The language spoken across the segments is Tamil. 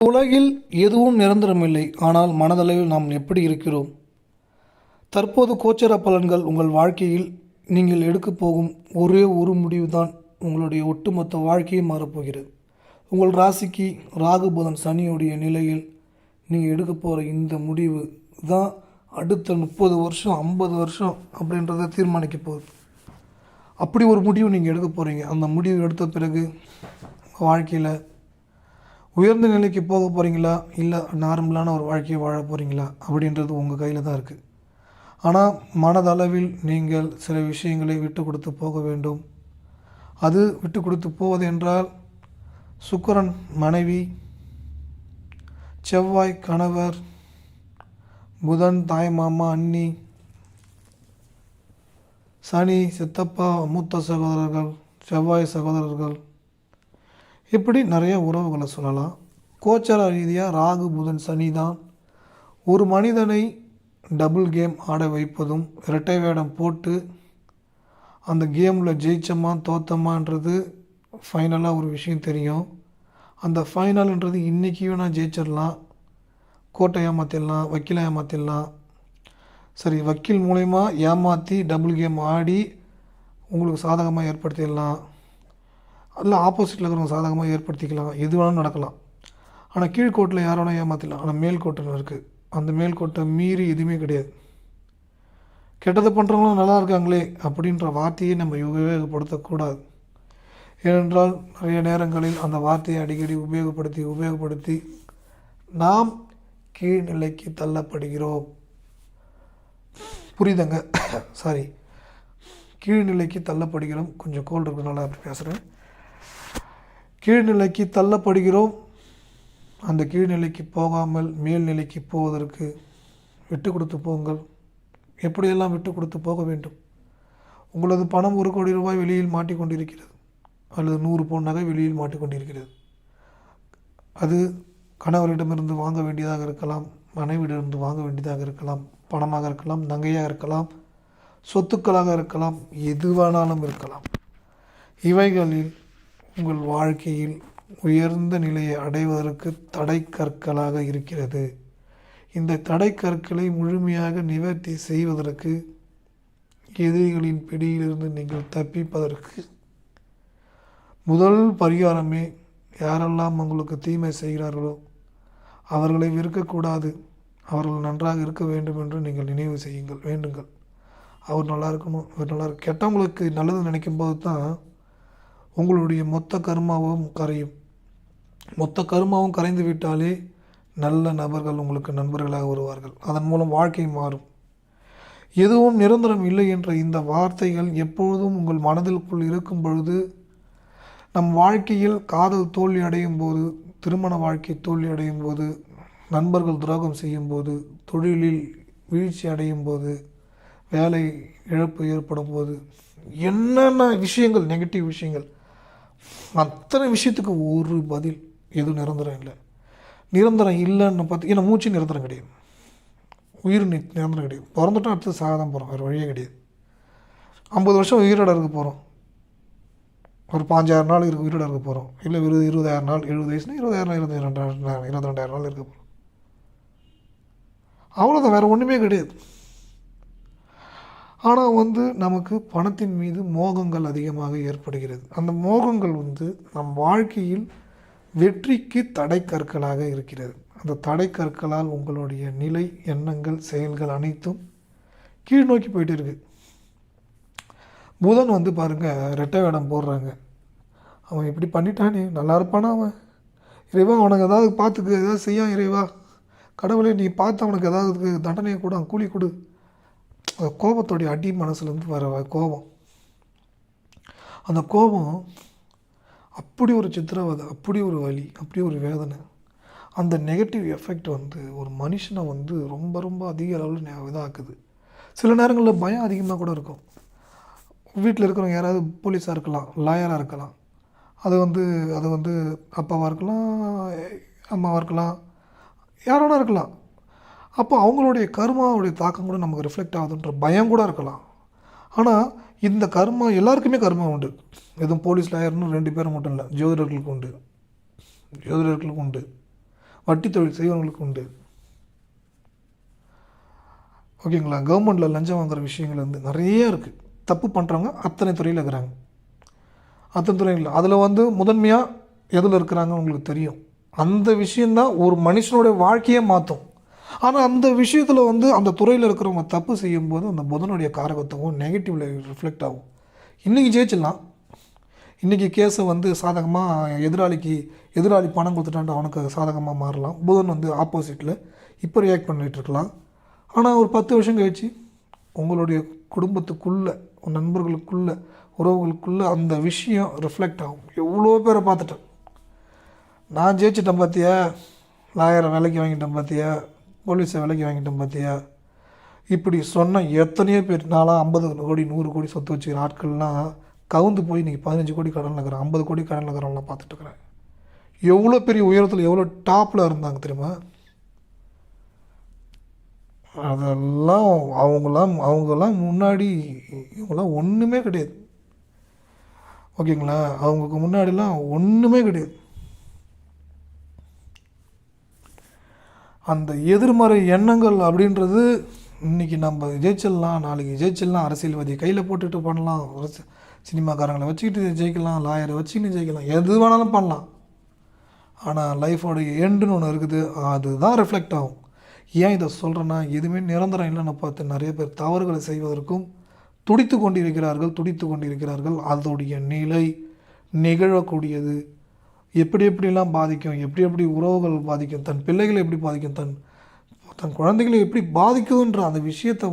உலகில் எதுவும் நிரந்தரமில்லை. ஆனால் மனதளவில் நாம் எப்படி இருக்கிறோம்? தற்போது கோச்சார பலன்கள் உங்கள் வாழ்க்கையில் நீங்கள் எடுக்கப் போகும் ஒரே ஒரு முடிவு தான் உங்களுடைய ஒட்டுமொத்த வாழ்க்கையை மாறப்போகிறது. உங்கள் ராசிக்கு ராகு புதன் சனியுடைய நிலையில் நீங்கள் எடுக்க போகிற இந்த முடிவு தான் அடுத்த 30 வருஷம் 50 வருஷம் அப்படின்றத தீர்மானிக்க போகுது. அப்படி ஒரு முடிவு நீங்கள் எடுக்க போகிறீங்க. அந்த முடிவு எடுத்த பிறகு வாழ்க்கையில் உயர்ந்த நிலைக்கு போக போகிறீங்களா, இல்லை நார்மலான ஒரு வாழ்க்கையை வாழ போகிறீங்களா அப்படின்றது உங்கள் கையில் தான் இருக்குது. ஆனால் மனதளவில் நீங்கள் சில விஷயங்களை விட்டு கொடுத்து போக வேண்டும். அது விட்டு கொடுத்து போவது என்றால் சுக்கிரன் மனைவி, செவ்வாய் கணவர், புதன் தாய் மாமா அண்ணி, சனி சித்தப்பா மூத்த சகோதரர்கள், செவ்வாய் சகோதரர்கள், இப்படி நிறைய உறவுகளை சொல்லலாம். கோச்சார ரீதியாக ராகு புதன் சனி தான் ஒரு மனிதனை டபுள் கேம் ஆட வைப்பதும், இரட்டை வேடம் போட்டு அந்த கேமில் ஜெயிச்சோமா தோத்தமான்றது ஃபைனலாக ஒரு விஷயம் தெரியும். அந்த ஃபைனல்ன்றது இன்றைக்கி வேணால் ஜெயிச்சிடலாம், கோட்டை ஏமாற்றிடலாம், வக்கீலை ஏமாற்றிடலாம். சரி, வக்கீல் மூலயமா ஏமாற்றி டபுள் கேம் ஆடி உங்களுக்கு சாதகமாக ஏற்படுத்திடலாம், அதில் ஆப்போசிட்டில் இருக்கிறவங்க சாதகமாக ஏற்படுத்திக்கலாம், எது வேணாலும் நடக்கலாம். ஆனால் கீழ்கோட்டில் யார் வேணால் ஏமாற்றலாம். ஆனால் மேல்கோட்டில் இருக்குது, அந்த மேல்கோட்டை மீறி எதுவுமே கிடையாது. கெட்டது பண்ணுறவங்களும் நல்லா இருக்காங்களே அப்படின்ற வார்த்தையை நம்ம உபயோகப்படுத்தக்கூடாது. ஏனென்றால் நிறைய நேரங்களில் அந்த வார்த்தையை அடிக்கடி உபயோகப்படுத்தி நாம் கீழ்நிலைக்கு தள்ளப்படுகிறோம். புரியுதுங்க? சாரி, கீழ்நிலைக்கு தள்ளப்படுகிறோம். கொஞ்சம் கோல்டு இருக்கிறனால அப்படி பேசுகிறேன். கீழ்நிலைக்கு தள்ளப்படுகிறோம். அந்த கீழ்நிலைக்கு போகாமல் மேல்நிலைக்கு போவதற்கு விட்டு கொடுத்து போங்கள். எப்படியெல்லாம் விட்டு கொடுத்து போக வேண்டும்? உங்களது பணம் 1 கோடி ரூபாய் வெளியில் மாட்டிக்கொண்டிருக்கிறது, அல்லது 100 பவுன் நகை வெளியில் மாட்டிக்கொண்டிருக்கிறது. அது கணவரிடமிருந்து வாங்க வேண்டியதாக இருக்கலாம், மனைவியிடமிருந்து வாங்க வேண்டியதாக இருக்கலாம், பணமாக இருக்கலாம், நகையாக இருக்கலாம், சொத்துக்களாக இருக்கலாம், எதுவானாலும் இருக்கலாம். இவைகளில் உங்கள் வாழ்க்கையில் உயர்ந்த நிலையை அடைவதற்கு தடை கற்களாக இருக்கிறது. இந்த தடை கற்களை முழுமையாக நிவர்த்தி செய்வதற்கு, எதிரிகளின் பிடியிலிருந்து நீங்கள் தப்பிப்பதற்கு முதல் பரிகாரமே, யாரெல்லாம் உங்களுக்கு தீமை செய்கிறார்களோ அவர்களை வெறுக்கக்கூடாது, அவர்கள் நன்றாக இருக்க வேண்டும் என்று நீங்கள் நினைவு செய்யுங்கள், வேண்டுங்கள். அவர் நல்லா இருக்கணும், அவர் நல்லா இருக்கு. கெட்டவங்களுக்கு நல்லது நினைக்கும் போது தான் உங்களுடைய மொத்த கர்மாவும் கரையும். மொத்த கர்மாவும் கரைந்து விட்டாலே நல்ல நபர்கள் உங்களுக்கு நண்பர்களாக வருவார்கள். அதன் மூலம் வாழ்க்கை மாறும். எதுவும் நிரந்தரம் இல்லை என்ற இந்த வார்த்தைகள் எப்பொழுதும் உங்கள் மனதிற்குள் இருக்கும் பொழுது, நம் வாழ்க்கையில் காதல் தோல்வி அடையும் போது, திருமண வாழ்க்கை தோல்வி அடையும் போது, நண்பர்கள் துரோகம் செய்யும் போது, தொழிலில் வீழ்ச்சி அடையும் போது, வேலை இழப்பு ஏற்படும் போது, என்னென்ன விஷயங்கள் நெகட்டிவ் விஷயங்கள், அத்தனை விஷயத்துக்கு ஒரு பதில், எதுவும் நிரந்தரம் இல்லை. நிரந்தரம் இல்லைன்னு பார்த்து, ஏன்னா மூச்சு நிரந்தரம் கிடையாது, உயிர் நிரந்தரம் கிடையாது. பிறந்துட்டோம், அடுத்து சாக தான் போகிறோம், வேறு வழியே கிடையாது. 50 வருஷம் உயிரோட இருக்க போகிறோம், ஒரு 5000 நாள் உயிரோட இருக்க போகிறோம், இல்லை 20,000 நாள், 70 வயசுனா 20,000 நாள், 22,000 நாள் இருக்க போகிறோம். அவ்வளோதான், வேறு ஒன்றுமே கிடையாது. ஆனால் நமக்கு பணத்தின் மீது மோகங்கள் அதிகமாக ஏற்படுகிறது. அந்த மோகங்கள் நம் வாழ்க்கையில் வெற்றிக்கு தடை கற்களாக இருக்கிறது. அந்த தடை கற்களால் உங்களுடைய நிலை, எண்ணங்கள், செயல்கள் அனைத்தும் கீழ் நோக்கி போயிட்டு இருக்குது. புதன் பாருங்கள், ரெட்டை வேடம் போடுறாங்க. அவன் இப்படி பண்ணிட்டானே, நல்லா இருப்பானா அவன்? இறைவா, அவனுக்கு ஏதாவது பார்த்துக்கு ஏதாவது செய்யா, இறைவா கடவுளே நீ பார்த்து அவனுக்கு ஏதாவது தண்டனையை கூட, கூலி கொடு. கோபத்தோடைய அடி மனசுலேருந்து வர கோபம், அந்த கோபம் அப்படி ஒரு சித்திரவதை, அப்படி ஒரு வலி, அப்படி ஒரு வேதனை. அந்த நெகட்டிவ் எஃபெக்ட் ஒரு மனுஷனை ரொம்ப ரொம்ப அதிக அளவில் இதாக்குது. சில நேரங்களில் பயம் அதிகமாக கூட இருக்கும். வீட்டில் இருக்கிறவங்க யாராவது போலீஸாக இருக்கலாம், லாயராக இருக்கலாம், அது அப்பாவாக இருக்கலாம், அம்மாவாக இருக்கலாம், யாரோட இருக்கலாம். அப்போ அவங்களுடைய கர்மாவுடைய தாக்கம் கூட நமக்கு ரிஃப்ளெக்ட் ஆகுதுன்ற பயம் கூட இருக்கலாம். ஆனால் இந்த கர்மா எல்லாருக்குமே கர்மா உண்டு. எதுவும் போலீஸ் லாயர்னு 2 பேர் மட்டும் இல்லை, ஜோதிடர்களுக்கு உண்டு. வட்டி தொழில் செய்வவங்களுக்கு உண்டு. ஓகேங்களா? கவர்மெண்ட்டில் லஞ்சம் வாங்குகிற விஷயங்கள் வந்து நிறைய இருக்குது. தப்பு பண்ணுறவங்க அத்தனை துறையில் இருக்கிறாங்க. அத்தனை துறையில் அதில் முதன்மையாக எதில் இருக்கிறாங்க உங்களுக்கு தெரியும். அந்த விஷயந்தான் ஒரு மனுஷனுடைய வாழ்க்கையே மாற்றும். ஆனால் அந்த விஷயத்தில் அந்த துறையில் இருக்கிறவங்க தப்பு செய்யும்போது அந்த புதனுடைய காரகத்துவம் நெகட்டிவில் ரிஃப்ளெக்ட் ஆகும். இன்றைக்கி ஜெயிச்சிடலாம், இன்றைக்கி கேஸை சாதகமாக எதிராளி பணம் கொடுத்துட்டான்ட்டு அவனுக்கு சாதகமாக மாறலாம். புதன் ஆப்போசிட்டில் இப்போ ரியாக்ட் பண்ணிகிட்ருக்கலாம். ஆனால் ஒரு 10 வருஷம் கழிச்சு உங்களுடைய குடும்பத்துக்குள்ளே, நண்பர்களுக்குள்ளே, உறவுகளுக்குள்ளே அந்த விஷயம் ரிஃப்ளெக்ட் ஆகும். எவ்வளோ பேரை பார்த்துட்டேன். நான் ஜெயிச்சிட்டேன் பார்த்தியா, லாயரை விலைக்கு வாங்கிட்டேன் பார்த்தியா, போலீஸை விலைக்கு வாங்கிட்டேன் பார்த்தியா, இப்படி சொன்ன எத்தனையோ பேர். நான்லாம் 50 கோடி 100 கோடி சொத்து வச்சுக்கிற ஆட்கள்லாம் கவுந்து போய் இன்றைக்கி 15 கோடி கடனில் இருக்கிறேன், 50 கோடி கடனில் இருக்கிறவங்களாம் பார்த்துட்டுருக்குறேன். எவ்வளோ பெரிய உயரத்தில் எவ்வளோ டாப்பில் இருந்தாங்க தெரியுமா? அதெல்லாம் அவங்கெல்லாம் முன்னாடி இவங்களாம் ஒன்றுமே கிடையாது. ஓகேங்களா? அவங்களுக்கு முன்னாடிலாம் ஒன்றுமே கிடையாது. அந்த எதிர்மறை எண்ணங்கள் அப்படின்றது இன்றைக்கி நம்ம ஜெயிச்சிடலாம், நாளைக்கு ஜெயிச்சிடலாம், அரசியல்வாதி கையில் போட்டுட்டு பண்ணலாம், சினிமாக்காரங்களை வச்சுக்கிட்டு ஜெயிக்கலாம், லாயரை வச்சுக்கிட்டு ஜெயிக்கலாம், எது வேணாலும் பண்ணலாம். ஆனால் லைஃபோடைய எண்டுன்னு ஒன்று இருக்குது, அதுதான் ரிஃப்ளெக்ட் ஆகும். ஏன் இதை சொல்கிறேன்னா, எதுவுமே நிரந்தரம் இல்லைன்னு பார்த்து நிறைய பேர் தவறுகளை செய்வதற்கும் துடித்து கொண்டிருக்கிறார்கள். அதோடைய நிலை நிகழக்கூடியது எப்படிலாம் பாதிக்கும், எப்படி உறவுகள் பாதிக்கும், தன் பிள்ளைகளை எப்படி பாதிக்கும், தன் குழந்தைகளை எப்படி பாதிக்குதுன்ற அந்த விஷயத்தை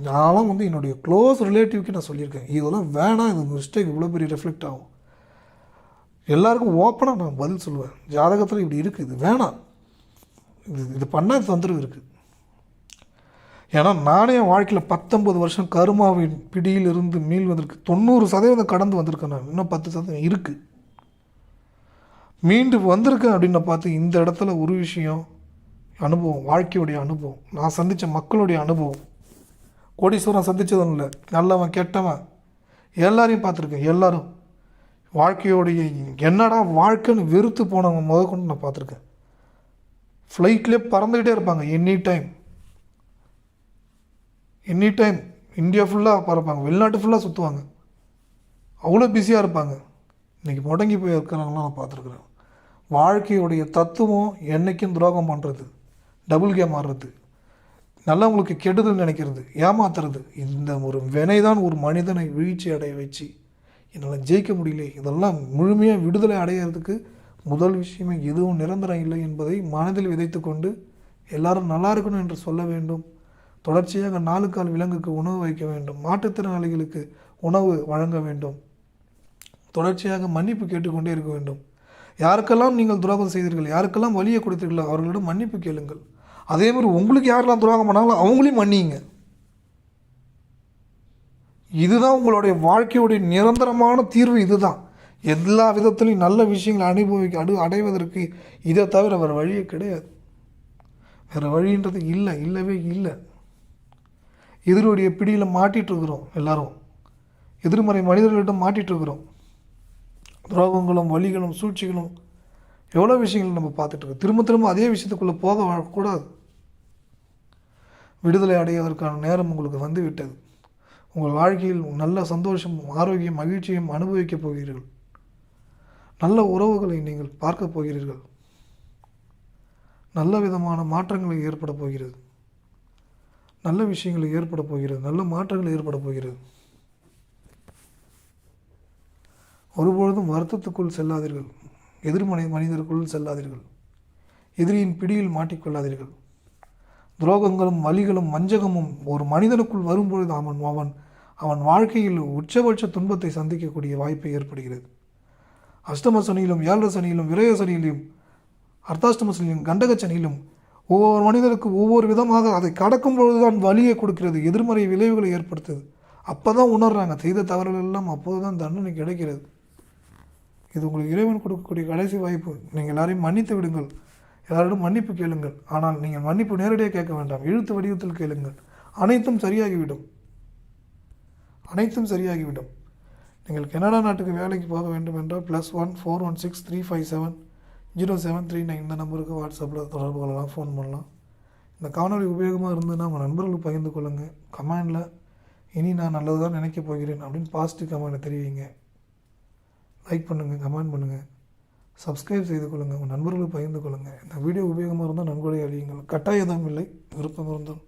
நான்லாம் என்னுடைய க்ளோஸ் ரிலேட்டிவ்க்கு நான் சொல்லியிருக்கேன். இதெல்லாம் வேணாம், இது மிஸ்டேக், இவ்வளோ பெரிய ரிஃப்ளெக்ட் ஆகும். எல்லாருக்கும் ஓப்பனாக நான் பதில் சொல்லுவேன். ஜாதகத்தில் இப்படி இருக்குது, இது வேணாம், இது பண்ணால் தொந்தரவு இருக்குது. ஏன்னா நானே என் வாழ்க்கையில் 19 வருஷம் கருமாவின் பிடியிலிருந்து மீள்வதற்கு 90% கடந்து வந்திருக்கேன். நான் இன்னும் 10% இருக்குது, மீண்டு வந்திருக்கேன் அப்படின்னு பார்த்து இந்த இடத்துல ஒரு விஷயம் அனுபவம், வாழ்க்கையுடைய அனுபவம், நான் சந்தித்த மக்களுடைய அனுபவம். கோடீஸ்வரன் சந்தித்ததும் இல்லை, நல்லவன் கெட்டவன் எல்லாரையும் பார்த்துருக்கேன். எல்லோரும் வாழ்க்கையோடைய என்னடா வாழ்க்கைன்னு வெறுத்து போனவங்க முதற்கொண்டு நான் பார்த்துருக்கேன். ஃப்ளைட்லேயே பறந்துக்கிட்டே இருப்பாங்க, எனி டைம் இந்தியா ஃபுல்லாக பறப்பாங்க, வெளிநாட்டு ஃபுல்லாக சுற்றுவாங்க, அவ்வளோ பிஸியாக இருப்பாங்க. இன்றைக்கி முடங்கி போய் இருக்கிறவங்களாம் நான் பார்த்துருக்குறேன். வாழ்க்கையுடைய தத்துவம் என்றைக்கும் துரோகம் பண்ணுறது, டபுள் கேம் ஆடுறது, நல்லவங்களுக்கு கெடுதல் நினைக்கிறது, ஏமாத்துறது, இந்த ஒரு வினை தான் ஒரு மனிதனை வீழ்ச்சி அடைய வச்சு என்னால் ஜெயிக்க முடியல. இதெல்லாம் முழுமையாக விடுதலை அடையிறதுக்கு முதல் விஷயமே எதுவும் நிரந்தரம் இல்லை என்பதை மனதில் விதைத்து கொண்டு எல்லாரும் நல்லா இருக்கணும் என்று சொல்ல வேண்டும். தொடர்ச்சியாக 4 கால் விலங்குக்கு உணவு வைக்க வேண்டும், மாற்றுத்திறனாளிகளுக்கு உணவு வழங்க வேண்டும், தொடர்ச்சியாக மன்னிப்பு கேட்டுக்கொண்டே இருக்க வேண்டும். யாருக்கெல்லாம் நீங்கள் துரோகம் செய்தீர்கள், யாருக்கெல்லாம் வலியை கொடுத்தீர்களோ அவர்களிடம் மன்னிப்பு கேளுங்கள். அதே மாதிரி உங்களுக்கு யாரெல்லாம் துரோகம் பண்ணாங்களோ அவங்களையும் மன்னிங்க. இதுதான் உங்களுடைய வாழ்க்கையுடைய நிரந்தரமான தீர்வு. இதுதான் எல்லா விதத்திலையும் நல்ல விஷயங்களை அடைவதற்கு இதை தவிர வேறு வழியே கிடையாது. வேறு வழின்றது இல்லவே இல்லை. எதிரோடைய பிடியில் மாட்டிகிட்ருக்குறோம், எல்லாரும் எதிர்மறை மனிதர்களிடம் மாட்டிகிட்ருக்குறோம். துரோகங்களும் வலிகளும் சூழ்ச்சிகளும் எவ்வளோ விஷயங்கள் நம்ம பார்த்துட்ருக்கோம். திரும்ப அதே விஷயத்துக்குள்ளே போகக்கூடாது. விடுதலை அடைவதற்கான நேரம் உங்களுக்கு வந்து விட்டது. உங்கள் வாழ்க்கையில் நல்ல சந்தோஷம், ஆரோக்கியம், மகிழ்ச்சியும் அனுபவிக்கப் போகிறீர்கள். நல்ல உறவுகளை நீங்கள் பார்க்க போகிறீர்கள். நல்ல விதமான மாற்றங்களை ஏற்பட போகிறது. நல்ல விஷயங்கள் ஏற்பட போகிறது. நல்ல மாற்றங்கள் ஏற்பட போகிறது. ஒருபொழுதும் வருத்தத்துக்குள் செல்லாதீர்கள். எதிர்மறை மனிதருக்குள் செல்லாதீர்கள். எதிரியின் பிடியில் மாட்டிக்கொள்ளாதீர்கள். துரோகங்களும் வலிகளும் வஞ்சகமும் ஒரு மனிதனுக்குள் வரும்பொழுது அவன் வாழ்க்கையில் உச்சபட்ச துன்பத்தை சந்திக்கக்கூடிய வாய்ப்பு ஏற்படுகிறது. அஷ்டம சனியிலும் 7 சனியிலும் விரய சனியிலும் அர்த்தாஷ்டம சனியிலும் கண்டக சனியிலும் ஒவ்வொரு மனிதருக்கு ஒவ்வொரு விதமாக அதை கடக்கும் பொழுதுதான் வலியை கொடுக்கிறது, எதிர்மறை விளைவுகளை ஏற்படுத்துது. அப்போ தான் உணர்றாங்க செய்த தவறுகள் எல்லாம், அப்போது தான் தண்டனை கிடைக்கிறது. இது உங்களுக்கு இறைவன் கொடுக்கக்கூடிய கடைசி வாய்ப்பு. நீங்கள் எல்லாரையும் மன்னித்து விடுங்கள், எல்லாரிடம் மன்னிப்பு கேளுங்கள். ஆனால் நீங்கள் மன்னிப்பு நேரடியாக கேட்க வேண்டாம், எழுத்து வடிவத்தில் கேளுங்கள். அனைத்தும் சரியாகிவிடும். நீங்கள் கனடா நாட்டுக்கு வேலைக்கு போக வேண்டும் என்றால் +1 416 357 0739 இந்த நம்பருக்கு வாட்ஸ்அப்பில் தொடர்பு கொள்ளலாம், ஃபோன் பண்ணலாம். இந்த காணொளி உபயோகமாக இருந்ததுன்னா உங்கள் நண்பர்களுக்கு பகிர்ந்து கொள்ளுங்கள். கமெண்டில் இனி நான் நல்லது தான் நினைக்கப் போகிறேன் அப்படின்னு பாசிட்டிவ் கமெண்ட்டை தெரிவிங்க. லைக் பண்ணுங்கள், கமெண்ட் பண்ணுங்கள், சப்ஸ்கிரைப் செய்து கொள்ளுங்கள், உங்கள் நண்பர்களுக்கு பகிர்ந்து கொள்ளுங்கள். இந்த வீடியோ உபயோகமாக இருந்தால் நன்கொடை அழியுங்கள். கட்டாயம் இல்லை, விருப்பம் இருந்தால்